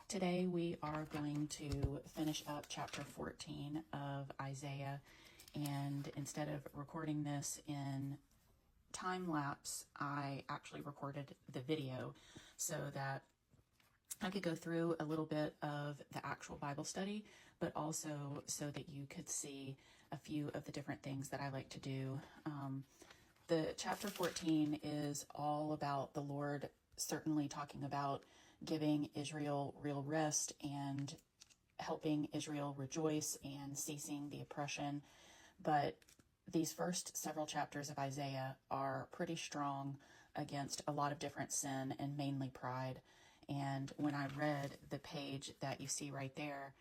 Today we are going to finish up chapter 14 of Isaiah, and instead of recording this in time lapse, I actually recorded the video so that I could go through a little bit of the actual Bible study, but also so that you could see a few of the different things that I like to do. The chapter 14 is all about the Lord certainly talking about giving Israel real rest and helping Israel rejoice and ceasing the oppression. But these first several chapters of Isaiah are pretty strong against a lot of different sin and mainly pride. And when I read the page that you see right there,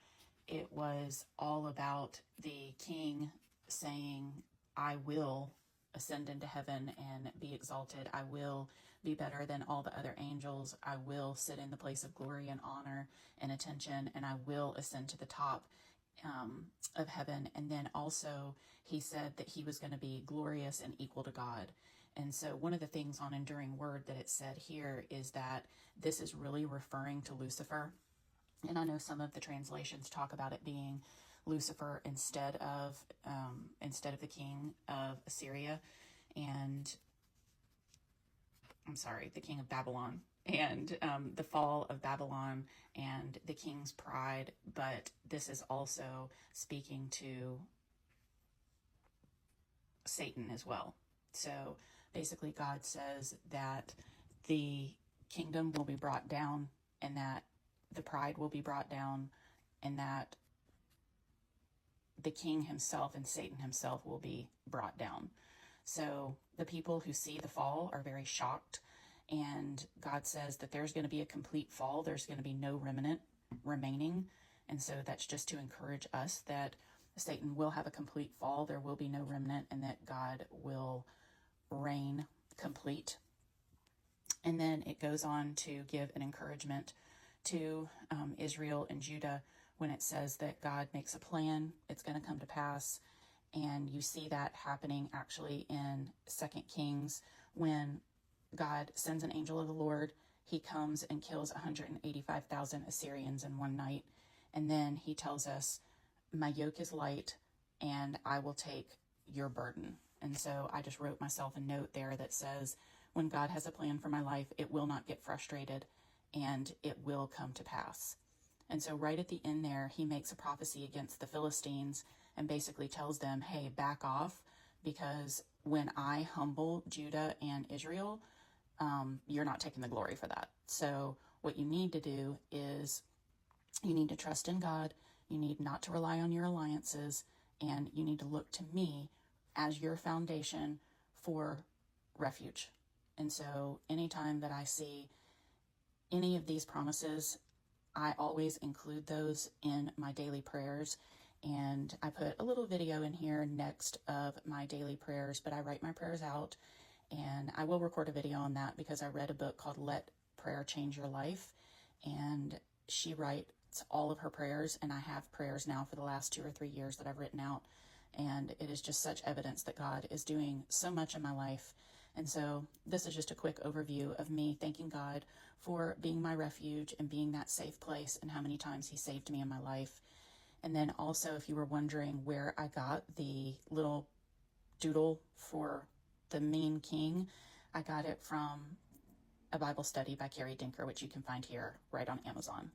it was all about the king saying, I will ascend into heaven and be exalted. I will be better than all the other angels. I will sit in the place of glory and honor and attention, and I will ascend to the top of heaven. And then also he said that he was going to be glorious and equal to God. And so one of the things on Enduring Word that it said here is that this is really referring to Lucifer. And I know some of the translations talk about it being Lucifer instead of the king of Assyria, and the king of Babylon, and the fall of Babylon and the king's pride. But this is also speaking to Satan as well. So basically God says that the kingdom will be brought down, and that the pride will be brought down, and that the king himself and Satan himself will be brought down. So the people who see the fall are very shocked, and God says that there's going to be a complete fall. There's going to be no remnant remaining. And so that's just to encourage us that Satan will have a complete fall. There will be no remnant, and that God will reign complete. And then it goes on to give an encouragement to Israel and Judah when it says that God makes a plan, it's going to come to pass. And you see that happening actually in 2 Kings when God sends an angel of the Lord. He comes and kills 185,000 Assyrians in one night. And then he tells us, my yoke is light and I will take your burden. And so I just wrote myself a note there that says, when God has a plan for my life, it will not get frustrated and it will come to pass. And so right at the end there, he makes a prophecy against the Philistines and basically tells them, hey, back off, because when I humble Judah and Israel, you're not taking the glory for that. So what you need to do is you need to trust in God. You need not to rely on your alliances, and you need to look to me as your foundation for refuge. And so anytime that I see any of these promises, I always include those in my daily prayers. And I put a little video in here next of my daily prayers, but I write my prayers out, and I will record a video on that because I read a book called Let Prayer Change Your Life, and she writes all of her prayers, and I have prayers now for the last 2 or 3 years that I've written out, and it is just such evidence that God is doing so much in my life. And so this is just a quick overview of me thanking God for being my refuge and being that safe place, and how many times he saved me in my life. And then also, if you were wondering where I got the little doodle for the mean king, I got it from a Bible study by Carrie Dinker, which you can find here right on Amazon.